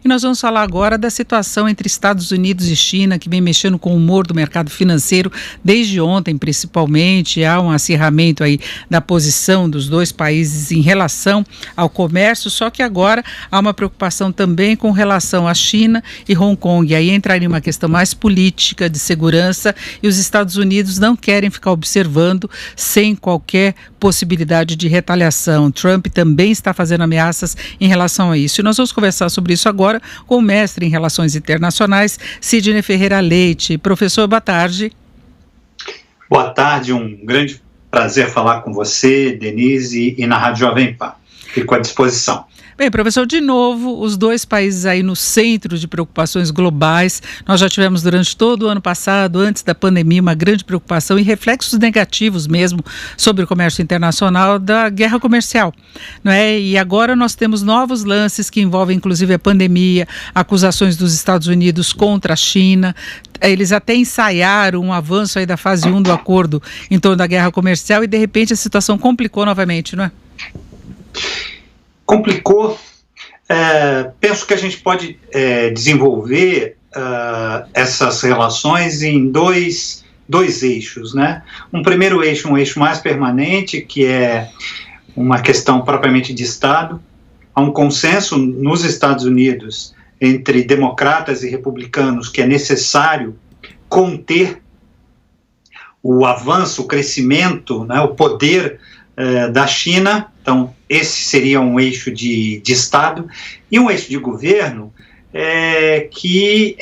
E nós vamos falar agora da situação entre Estados Unidos e China, que vem mexendo com o humor do mercado financeiro desde ontem, principalmente. Há um acirramento aí da posição dos dois países em relação ao comércio, só que agora há uma preocupação também com relação à China e Hong Kong. Aí entraria uma questão mais política, de segurança, e os Estados Unidos não querem ficar observando sem qualquer possibilidade de retaliação. Trump também está fazendo ameaças em relação a isso. E nós vamos conversar sobre isso agora com o mestre em Relações Internacionais, Sidney Ferreira Leite. Professor, boa tarde. Boa tarde, um grande prazer falar com você, Denise, e na Rádio Jovem Pan. Fico à disposição. Bem, professor, de novo, os dois países aí no centro de preocupações globais. Nós já tivemos durante todo o ano passado, antes da pandemia, uma grande preocupação e reflexos negativos mesmo sobre o comércio internacional da guerra comercial, não é? E agora nós temos novos lances que envolvem inclusive a pandemia, acusações dos Estados Unidos contra a China. Eles até ensaiaram um avanço aí da fase 1 do acordo em torno da guerra comercial e de repente a situação complicou novamente, não é? Complicou. Penso que a gente pode desenvolver essas relações em dois eixos, né? Um primeiro eixo, um eixo mais permanente, que é uma questão propriamente de Estado. Há um consenso nos Estados Unidos entre democratas e republicanos que é necessário conter o avanço, o crescimento, né, o poder da China. Então, esse seria um eixo de Estado, e um eixo de governo que,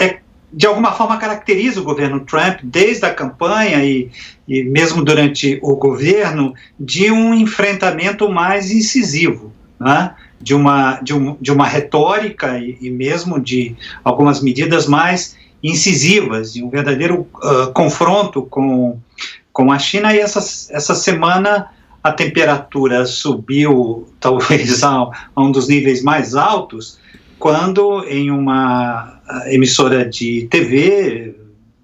de alguma forma, caracteriza o governo Trump, desde a campanha e mesmo durante o governo, de um enfrentamento mais incisivo, né? de uma retórica e mesmo de algumas medidas mais incisivas, de um verdadeiro confronto com a China. E essa semana a temperatura subiu talvez a um dos níveis mais altos, quando em uma emissora de TV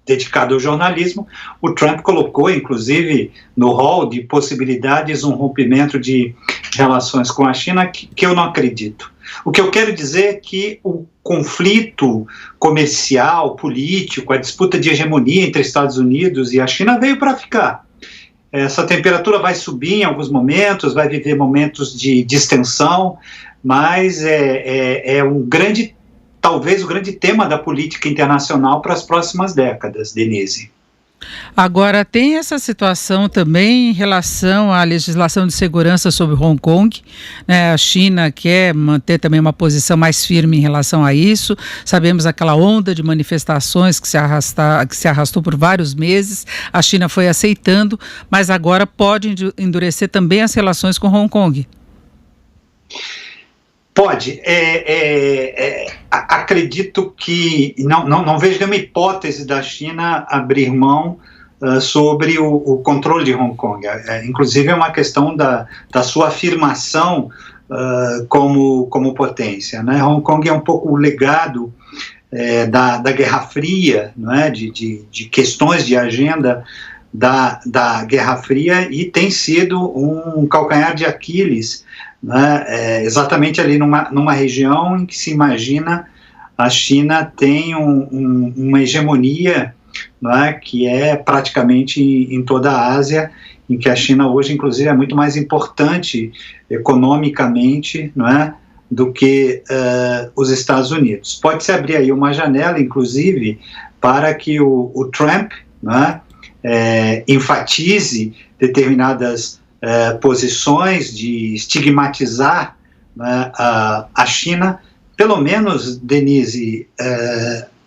dedicada ao jornalismo, o Trump colocou, inclusive, no hall de possibilidades, um rompimento de relações com a China que eu não acredito. O que eu quero dizer é que o conflito comercial, político, a disputa de hegemonia entre Estados Unidos e a China veio para ficar. Essa temperatura vai subir em alguns momentos, vai viver momentos de distensão, mas talvez o grande tema da política internacional para as próximas décadas, Denise. Agora, tem essa situação também em relação à legislação de segurança sobre Hong Kong, né? A China quer manter também uma posição mais firme em relação a isso. Sabemos aquela onda de manifestações que se arrastou por vários meses. A China foi aceitando, mas agora pode endurecer também as relações com Hong Kong. Pode. Acredito que não vejo nenhuma hipótese da China abrir mão sobre o controle de Hong Kong. Inclusive é uma questão da sua afirmação como potência, né? Hong Kong é um pouco o legado da Guerra Fria, não é? de questões de agenda da Guerra Fria, e tem sido um calcanhar de Aquiles, né? Exatamente ali numa região em que se imagina a China tem uma hegemonia, né, que é praticamente em toda a Ásia, em que a China hoje, inclusive, é muito mais importante economicamente, não é, do que os Estados Unidos. Pode-se abrir aí uma janela, inclusive, para que o Trump, não é, enfatize determinadas posições de estigmatizar, né, a China, pelo menos, Denise,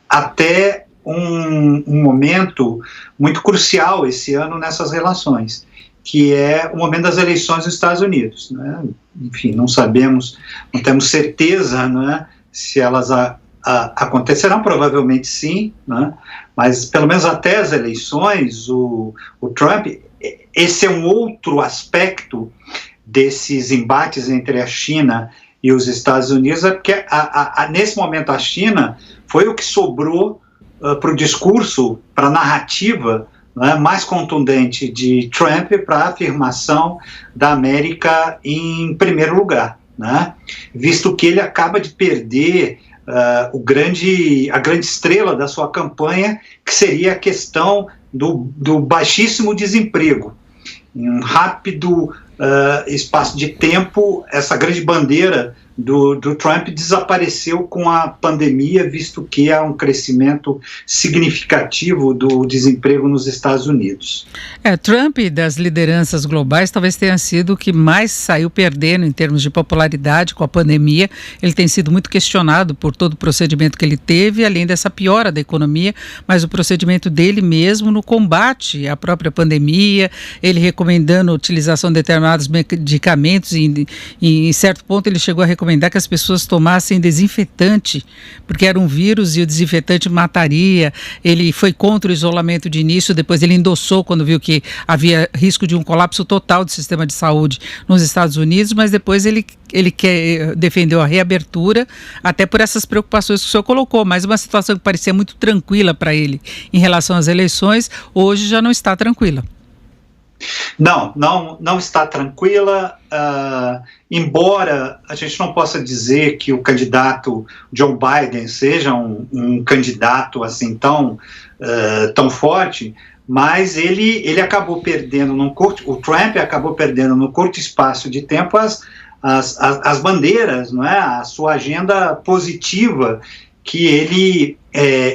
até um momento muito crucial esse ano nessas relações, que é o momento das eleições dos Estados Unidos, né? Enfim, não sabemos, não temos certeza, né, se elas acontecerão, provavelmente sim, né? Mas pelo menos até as eleições, o Trump, esse é um outro aspecto desses embates entre a China e os Estados Unidos, é porque nesse momento a China foi o que sobrou para o discurso, para a narrativa, né, mais contundente de Trump, para a afirmação da América em primeiro lugar, né, visto que ele acaba de perder a grande estrela da sua campanha, que seria a questão do baixíssimo desemprego. Em um rápido espaço de tempo, essa grande bandeira do Trump desapareceu com a pandemia, visto que há um crescimento significativo do desemprego nos Estados Unidos. Trump, das lideranças globais, talvez tenha sido o que mais saiu perdendo em termos de popularidade com a pandemia. Ele tem sido muito questionado por todo o procedimento que ele teve, além dessa piora da economia, mas o procedimento dele mesmo no combate à própria pandemia, ele recomendando a utilização de determinados medicamentos, e em certo ponto ele chegou a recomendar que as pessoas tomassem desinfetante, porque era um vírus e o desinfetante mataria. Ele foi contra o isolamento de início, depois ele endossou quando viu que havia risco de um colapso total do sistema de saúde nos Estados Unidos, mas depois ele defendeu a reabertura, até por essas preocupações que o senhor colocou, mas uma situação que parecia muito tranquila para ele em relação às eleições, hoje já não está tranquila. Não está tranquila, embora a gente não possa dizer que o candidato Joe Biden seja um candidato assim tão forte, mas ele acabou perdendo o Trump acabou perdendo no curto espaço de tempo as bandeiras, não é? A sua agenda positiva, que ele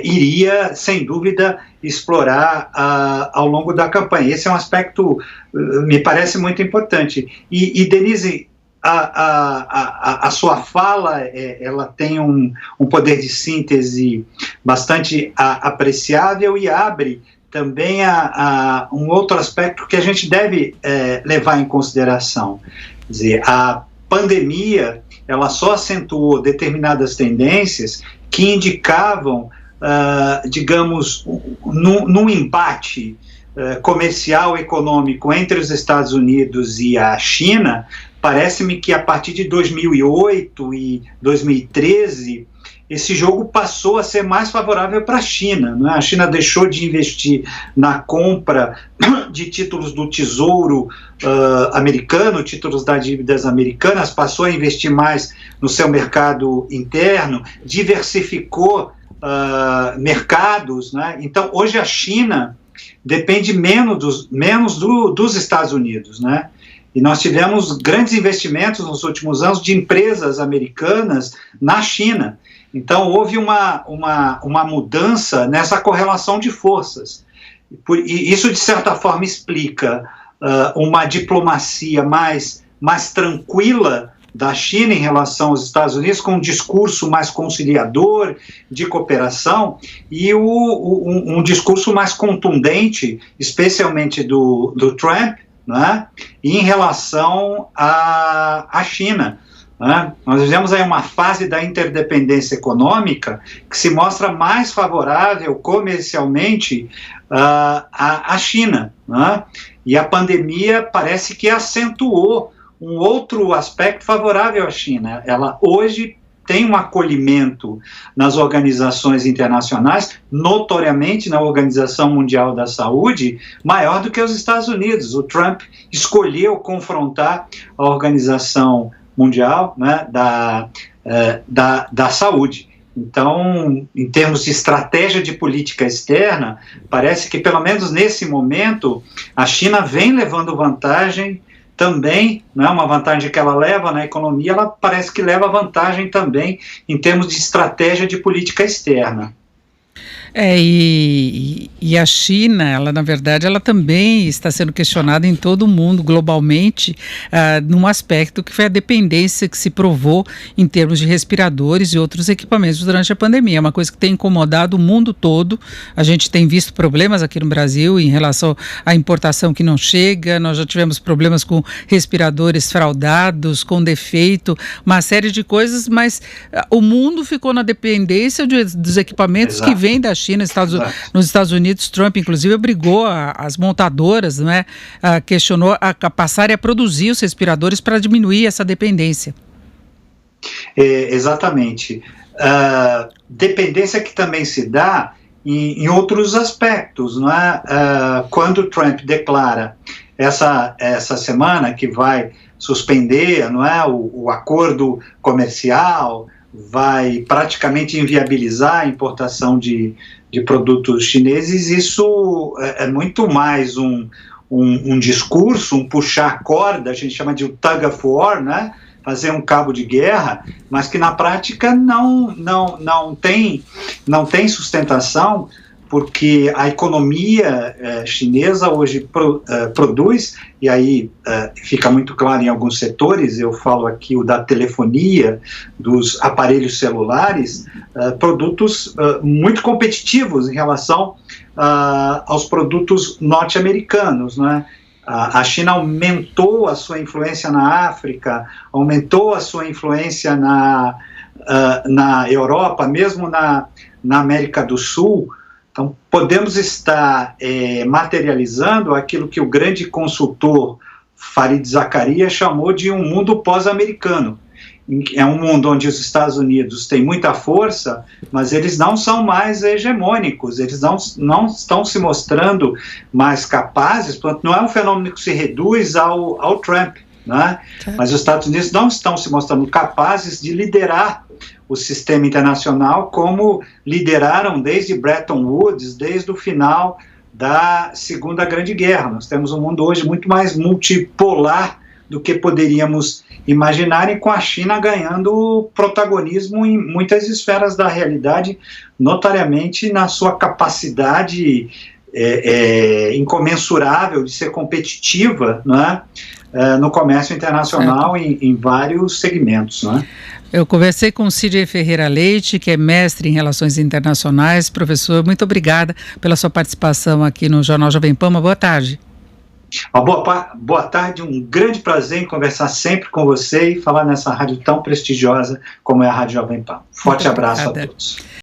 iria, sem dúvida, explorar ao longo da campanha. Esse é um aspecto, me parece muito importante. E Denise, a sua fala, ela tem um poder de síntese bastante apreciável e abre também a um outro aspecto que a gente deve levar em consideração. Quer dizer, a pandemia, ela só acentuou determinadas tendências que indicavam, digamos, num embate comercial econômico entre os Estados Unidos e a China. Parece-me que a partir de 2008 e 2013, esse jogo passou a ser mais favorável para a China, né? A China deixou de investir na compra de títulos do Tesouro americano, títulos das dívidas americanas, passou a investir mais no seu mercado interno, diversificou mercados, né? Então, hoje a China depende menos dos Estados Unidos, né? E nós tivemos grandes investimentos nos últimos anos de empresas americanas na China. Então, houve uma mudança nessa correlação de forças. E isso, de certa forma, explica uma diplomacia mais tranquila da China em relação aos Estados Unidos, com um discurso mais conciliador, de cooperação, e um discurso mais contundente, especialmente do Trump, né, em relação à China. Né? Nós vivemos aí uma fase da interdependência econômica que se mostra mais favorável comercialmente à China, né? E a pandemia parece que acentuou um outro aspecto favorável à China. Ela hoje tem um acolhimento nas organizações internacionais, notoriamente na Organização Mundial da Saúde, maior do que os Estados Unidos. O Trump escolheu confrontar a Organização Mundial, né, da Saúde. Então, em termos de estratégia de política externa, parece que, pelo menos nesse momento, a China vem levando vantagem também, não é uma vantagem que ela leva na economia, ela parece que leva vantagem também em termos de estratégia de política externa. E a China, ela na verdade, ela também está sendo questionada em todo o mundo, globalmente, num aspecto que foi a dependência que se provou em termos de respiradores e outros equipamentos durante a pandemia. É uma coisa que tem incomodado o mundo todo. A gente tem visto problemas aqui no Brasil em relação à importação que não chega, nós já tivemos problemas com respiradores fraudados, com defeito, uma série de coisas, mas o mundo ficou na dependência dos equipamentos que vêm da China. Nos Estados Unidos, Trump, inclusive, obrigou as montadoras, né, questionou a passarem a produzir os respiradores para diminuir essa dependência. Exatamente. Dependência que também se dá em outros aspectos, não é? Quando Trump declara essa semana que vai suspender, não é, o acordo comercial, vai praticamente inviabilizar a importação de produtos chineses, isso é muito mais um discurso, um puxar a corda, a gente chama de tug of war, né? Fazer um cabo de guerra, mas que na prática não tem sustentação, porque a economia chinesa hoje produz, e aí fica muito claro em alguns setores, eu falo aqui o da telefonia, dos aparelhos celulares, produtos muito competitivos em relação aos produtos norte-americanos, né? A China aumentou a sua influência na África, aumentou a sua influência na Europa, mesmo na América do Sul. Então, podemos estar materializando aquilo que o grande consultor Fareed Zakaria chamou de um mundo pós-americano. É um mundo onde os Estados Unidos têm muita força, mas eles não são mais hegemônicos, eles não estão se mostrando mais capazes, portanto, não é um fenômeno que se reduz ao Trump, né? Mas os Estados Unidos não estão se mostrando capazes de liderar o sistema internacional como lideraram desde Bretton Woods, desde o final da Segunda Grande Guerra. Nós temos um mundo hoje muito mais multipolar do que poderíamos imaginar, e com a China ganhando protagonismo em muitas esferas da realidade, notariamente na sua capacidade incomensurável de ser competitiva, né, no comércio internacional em vários segmentos, né? Eu conversei com o Sidney Ferreira Leite, que é mestre em Relações Internacionais. Professor, muito obrigada pela sua participação aqui no Jornal Jovem Pan. Uma boa tarde. Uma boa tarde, um grande prazer em conversar sempre com você e falar nessa rádio tão prestigiosa como é a Rádio Jovem Pan. Forte abraço a todos.